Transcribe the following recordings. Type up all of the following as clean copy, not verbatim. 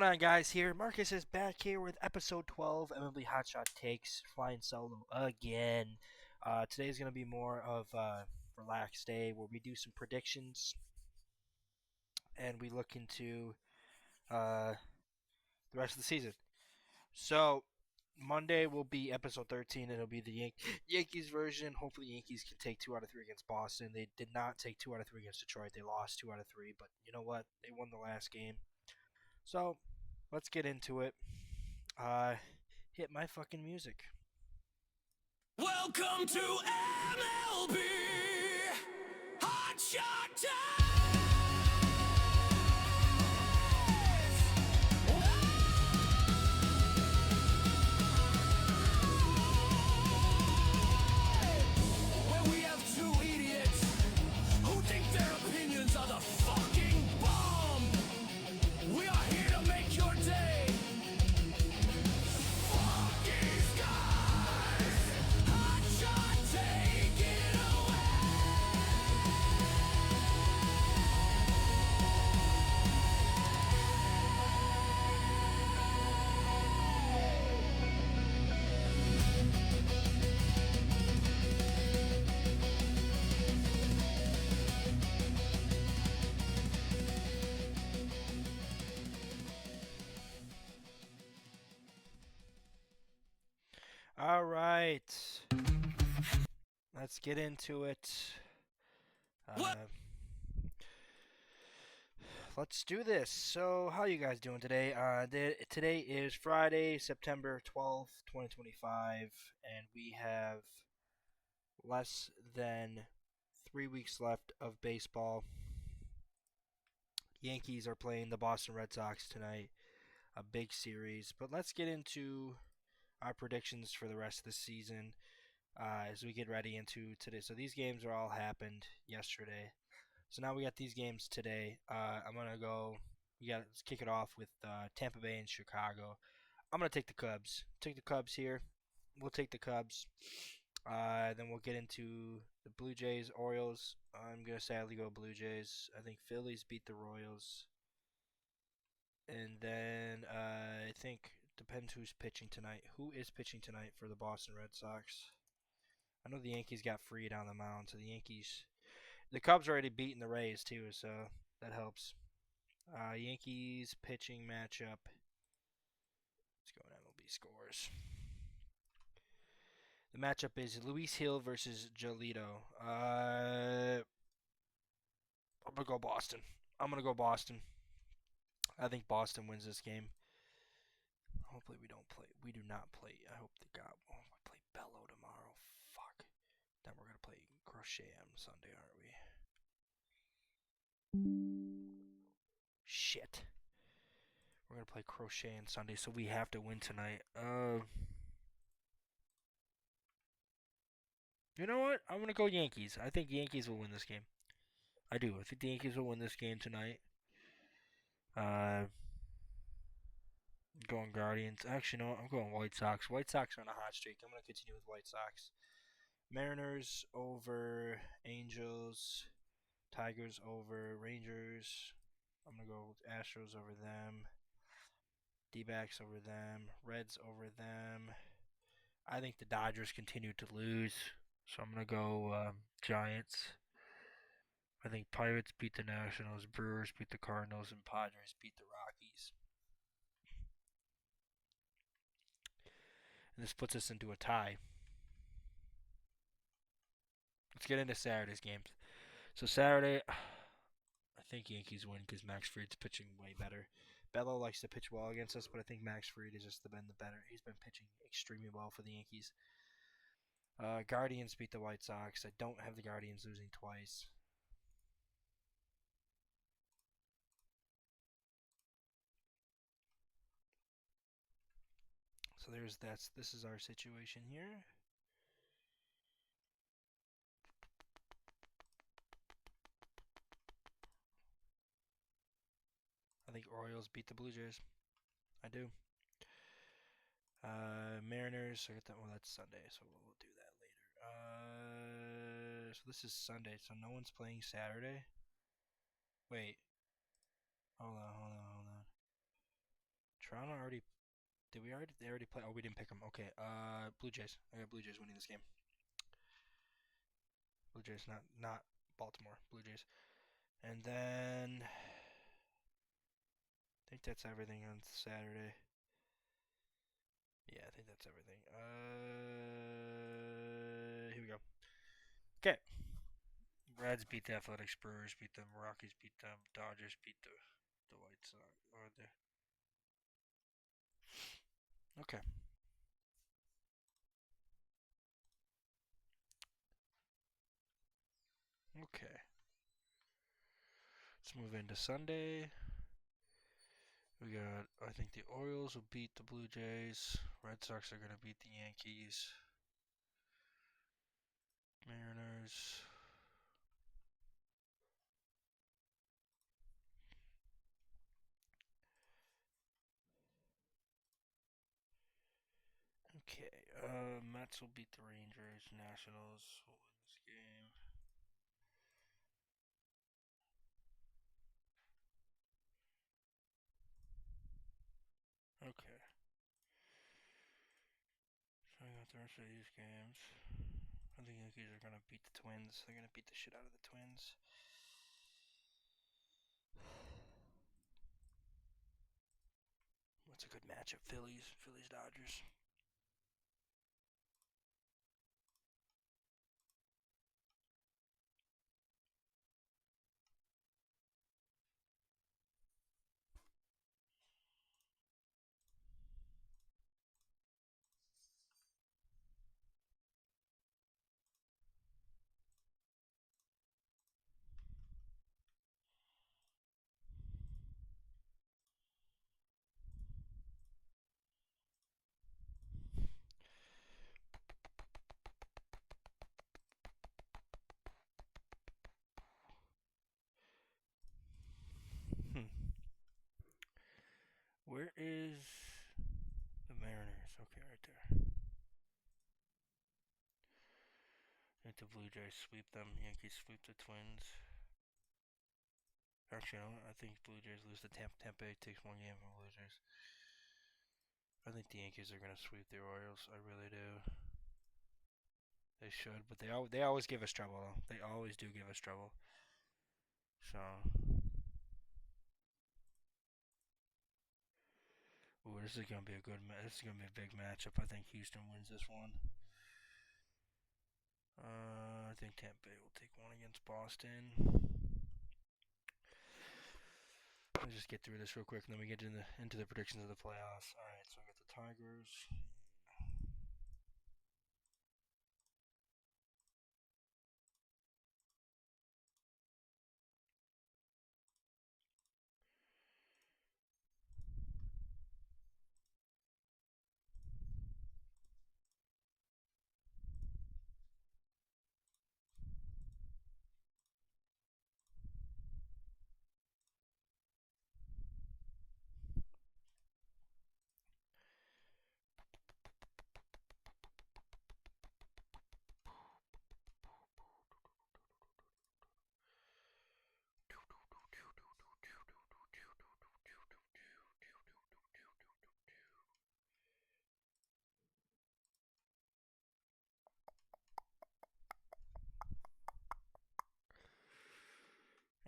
on, guys? Here, Marcus is back here with episode 12, MLB Hotshot takes, flying solo again. Today's gonna be more of a relaxed day where we do some predictions and we look into uh, the rest of the season. So Monday will be episode 13. It'll be the Yankees version. Hopefully, Yankees can take 2 out of 3 against Boston. They did not take 2 out of 3 against Detroit. They lost 2 out of 3, but you know what? They won the last game. So let's get into it. Hit my fucking music. Welcome to MLB Hotshot Days! Where we have two idiots who think their opinions are the fucking bomb. We are here to make your day. Fuck these guys! Hotshot, take it All right, let's get into it. Let's do this. So, how you guys doing today? Today is Friday, September 12th, 2025, and we have less than 3 weeks left of baseball. Yankees are playing the Boston Red Sox tonight, a big series. But let's get into our predictions for the rest of the season as we get ready into today. So these games are all happened yesterday. So now we got these games today. I'm gonna go. Let's kick it off with Tampa Bay and Chicago. I'm gonna take the Cubs. Take the Cubs here. We'll take the Cubs. Then we'll get into the Blue Jays, Orioles. I'm gonna sadly go Blue Jays. I think Phillies beat the Royals. And then I think depends who's pitching tonight. Who is pitching tonight for the Boston Red Sox? I know the Yankees got Fried on the mound, so the Cubs already beaten the Rays too, so that helps. Yankees pitching matchup. Let's go to MLB scores. The matchup is Luis Hill versus Jolito. I'm gonna go Boston. I think Boston wins this game. Hopefully we don't play. We do not play. I hope they got. Oh, we play Bello tomorrow. Fuck. Then we're gonna play Crochet on Sunday, aren't we? Shit. We're gonna play Crochet on Sunday, so we have to win tonight. You know what? I'm gonna go Yankees. I think Yankees will win this game. I do. I think the Yankees will win this game tonight. Going Guardians. Actually, no, I'm going White Sox. White Sox are on a hot streak. I'm going to continue with White Sox. Mariners over Angels. Tigers over Rangers. I'm going to go with Astros over them. D-backs over them. Reds over them. I think the Dodgers continue to lose. So I'm going to go Giants. I think Pirates beat the Nationals. Brewers beat the Cardinals. And Padres beat the Rockies. And this puts us into a tie. Let's get into Saturday's games. So Saturday, I think Yankees win because Max Fried's pitching way better. Bello likes to pitch well against us, but I think Max Fried has just been the better. He's been pitching extremely well for the Yankees. Guardians beat the White Sox. I don't have the Guardians losing twice. So this is our situation here. I think Orioles beat the Blue Jays. I do. Mariners. I got that. Well, that's Sunday, so we'll do that later. So this is Sunday, so no one's playing Saturday. Wait. Hold on. Toronto already. Did we already? They already play. Oh, we didn't pick them. Okay. Blue Jays. I got Blue Jays winning this game. Blue Jays, not Baltimore. Blue Jays. And then I think that's everything on Saturday. Yeah, I think that's everything. Here we go. Okay. Reds beat the Athletics. Brewers beat them. Rockies beat them. Dodgers beat the White Sox. Or the Okay. Okay. Let's move into Sunday. We got, I think the Orioles will beat the Blue Jays. Red Sox are going to beat the Yankees. Mariners. Okay. Mets will beat the Rangers. Nationals will win this game. Okay. So I got the rest of these games. I think the Yankees are going to beat the Twins. They're going to beat the shit out of the Twins. What's a good matchup? Phillies. Phillies Dodgers. Hmm. Where is the Mariners? Okay, right there. I think the Blue Jays sweep them. Yankees sweep the Twins. Actually, no, I think Blue Jays lose to Tampa. Tampa takes one game from Blue Jays. I think the Yankees are gonna sweep the Orioles. I really do. They should, but they always give us trouble. Though. They always do give us trouble. So, ooh, this is gonna be a good. This is gonna be a big matchup. I think Houston wins this one. I think Tampa Bay will take one against Boston. Let's just get through this real quick, and then we get into the predictions of the playoffs. All right, so I got the Tigers.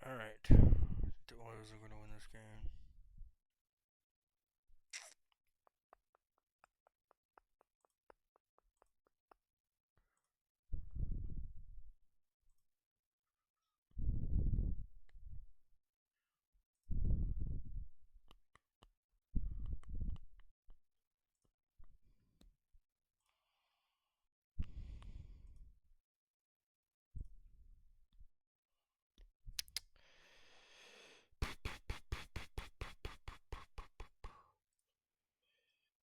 All right, the Oilers are going to win this game.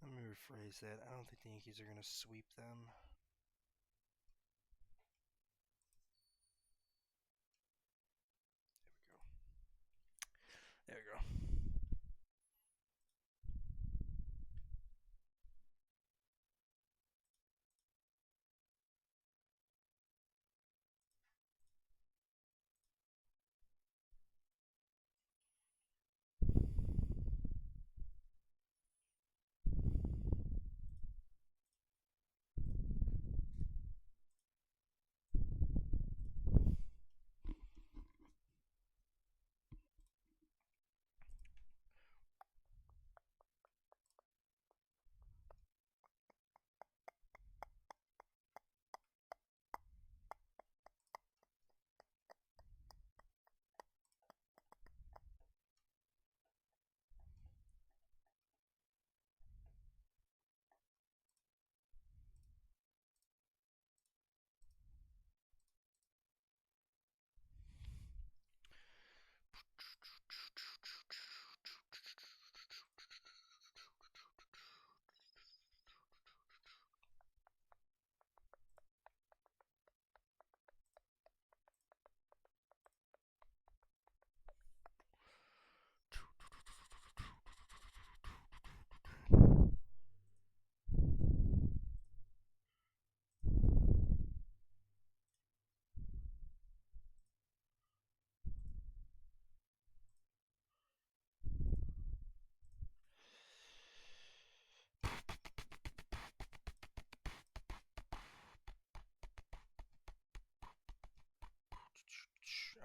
Let me rephrase that. I don't think the Yankees are going to sweep them. There we go.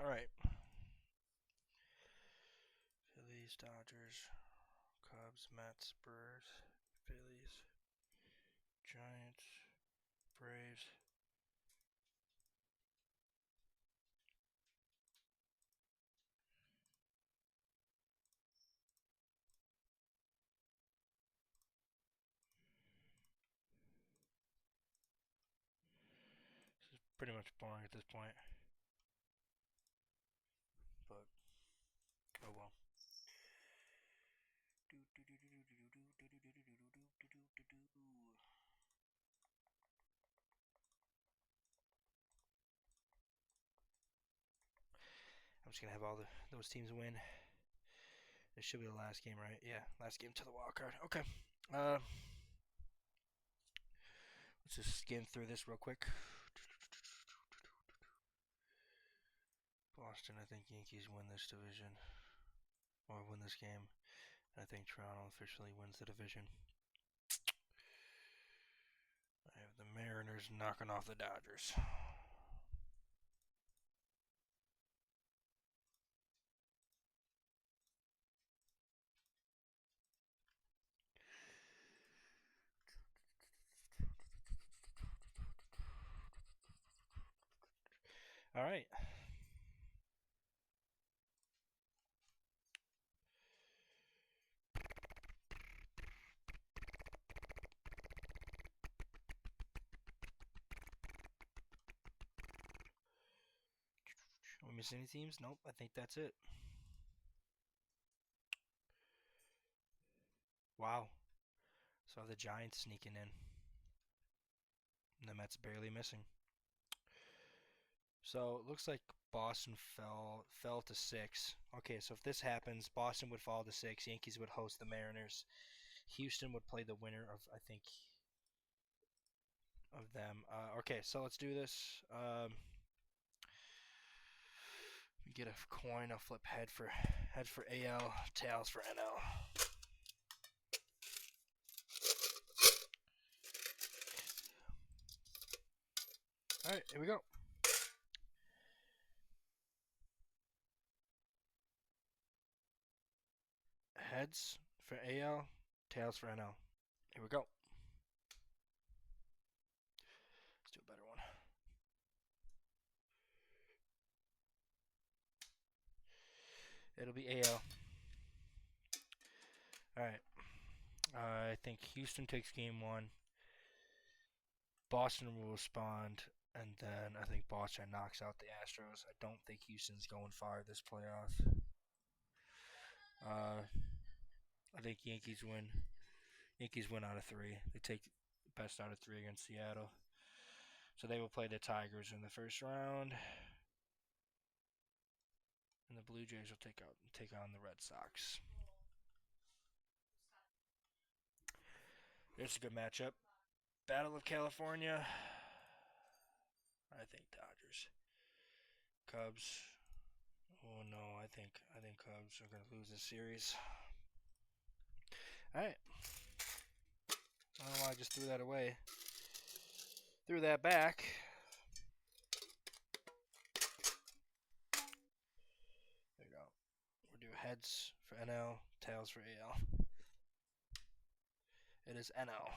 All right. Phillies, Dodgers, Cubs, Mets, Brewers, Phillies, Giants, Braves. This is pretty much boring at this point. But, oh well. I'm just going to have all those teams win. This should be the last game, right? Yeah, last game to the wild card. Okay. Let's just skim through this real quick. Boston, I think Yankees win this division. Or win this game. I think Toronto officially wins the division. I have the Mariners knocking off the Dodgers. All right. We miss any teams? Nope. I think that's it. Wow. So the Giants sneaking in. And the Mets barely missing. So it looks like Boston fell to 6. Okay, so if this happens, Boston would fall to 6. Yankees would host the Mariners. Houston would play the winner of, I think, of them. Okay, so let's do this. We get a coin. I'll flip head for AL, tails for NL. All right, here we go. Heads for AL, tails for NL. Here we go. Let's do a better one. It'll be AL. All right. I think Houston takes game 1. Boston will respond, and then I think Boston knocks out the Astros. I don't think Houston's going far this playoff. I think Yankees win. Yankees win out of 3. They take the best out of 3 against Seattle. So they will play the Tigers in the first round. And the Blue Jays will take on the Red Sox. There's a good matchup. Battle of California. I think Dodgers. Cubs. Oh no, I think Cubs are gonna lose this series. All right. I don't know why I just threw that away. Threw that back. There you go. We'll do heads for NL, tails for AL. It is NL.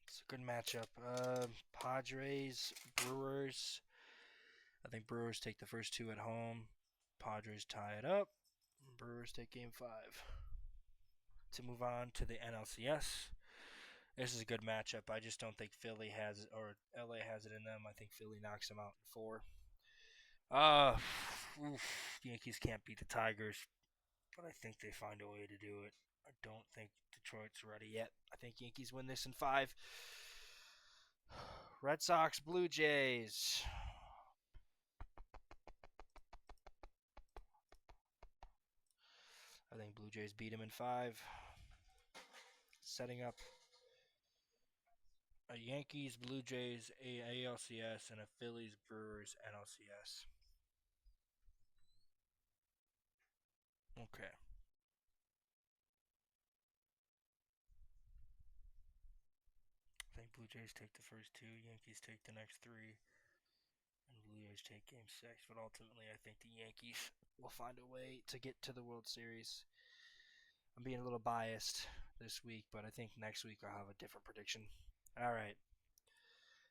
It's a good matchup. Padres, Brewers. I think Brewers take the first 2 at home. Padres tie it up. Brewers take game 5. To move on to the NLCS. This is a good matchup. I just don't think Philly has it, or LA has it in them. I think Philly knocks them out in 4. Yankees can't beat the Tigers, but I think they find a way to do it. I don't think Detroit's ready yet. I think Yankees win this in 5. Red Sox, Blue Jays. I think Blue Jays beat them in 5. Setting up a Yankees, Blue Jays, ALCS, and a Phillies, Brewers, NLCS. Okay. I think Blue Jays take the first 2, Yankees take the next 3, and Blue Phillies take Game 6, but ultimately I think the Yankees will find a way to get to the World Series. I'm being a little biased this week, but I think next week I'll have a different prediction. All right.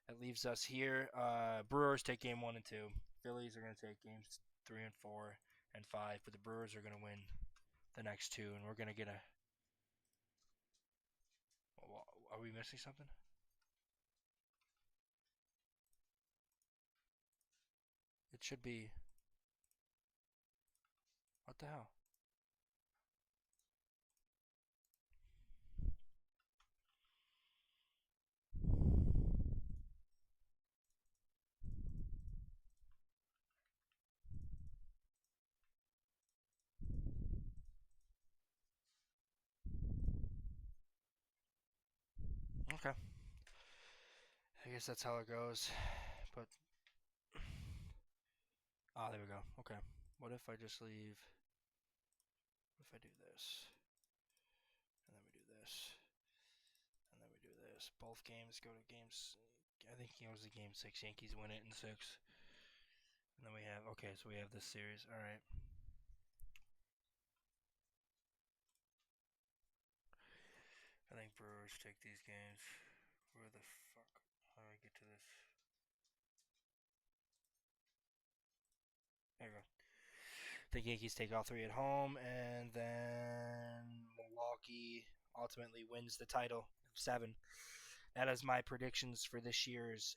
That leaves us here. Brewers take Game 1 and 2. Phillies are going to take Games 3 and 4 and 5, but the Brewers are going to win the next two, and we're going to get a... Are we missing something? It should be... What the hell? Okay. I guess that's how it goes. But... Ah, there we go. Okay. What if I just leave... What if I do this? And then we do this. And then we do this. Both games go to games... I think it was the Game 6. Yankees win it in 6. And then we have... Okay, so we have this series. Alright. I think Brewers take these games. Where the fuck? How do I get to this? There we go. I think Yankees take all 3 at home, and then Milwaukee ultimately wins the title 7. That is my predictions for this year's...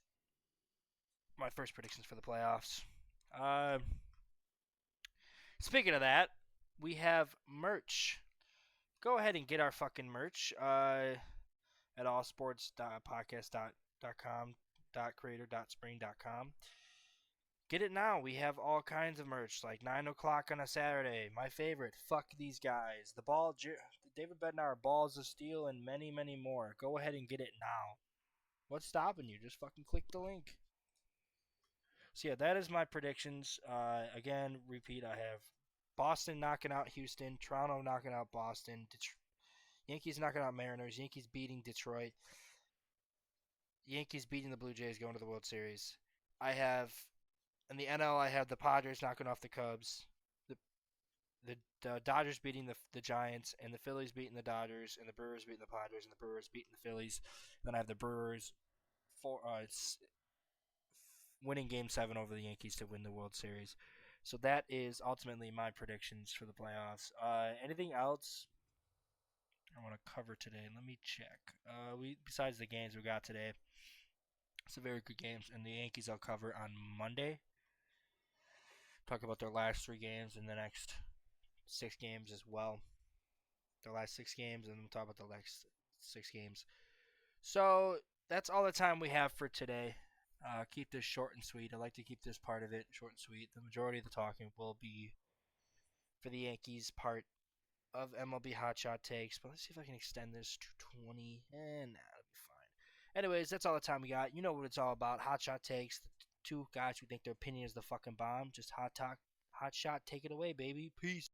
My first predictions for the playoffs. Speaking of that, we have merch. Go ahead and get our fucking merch at allsports.podcast.com, .creator.spring.com. Get it now. We have all kinds of merch, like 9 o'clock on a Saturday. My favorite, Fuck These Guys. The Ball, David Bednar, Balls of Steel, and many, many more. Go ahead and get it now. What's stopping you? Just fucking click the link. So yeah, that is my predictions. Again, repeat, I have Boston knocking out Houston, Toronto knocking out Boston, Yankees knocking out Mariners, Yankees beating Detroit, Yankees beating the Blue Jays, going to the World Series. I have, in the NL, I have the Padres knocking off the Cubs, the Dodgers beating the Giants, and the Phillies beating the Dodgers, and the Brewers beating the Padres, and the Brewers beating the Phillies. Then I have the Brewers winning Game 7 over the Yankees to win the World Series. So that is ultimately my predictions for the playoffs. Anything else I want to cover today? Let me check. Besides the games we got today, some very good games, and the Yankees I'll cover on Monday. Talk about their last 3 games and the next 6 games as well. Their last 6 games, and then we'll talk about the next 6 games. So that's all the time we have for today. Keep this short and sweet. I like to keep this part of it short and sweet. The majority of the talking will be for the Yankees part of MLB Hotshot takes. But let's see if I can extend this to 20. And that'll be fine. Anyways, that's all the time we got. You know what it's all about. Hotshot takes. The 2 guys who think their opinion is the fucking bomb. Just hot shot. Take it away, baby. Peace.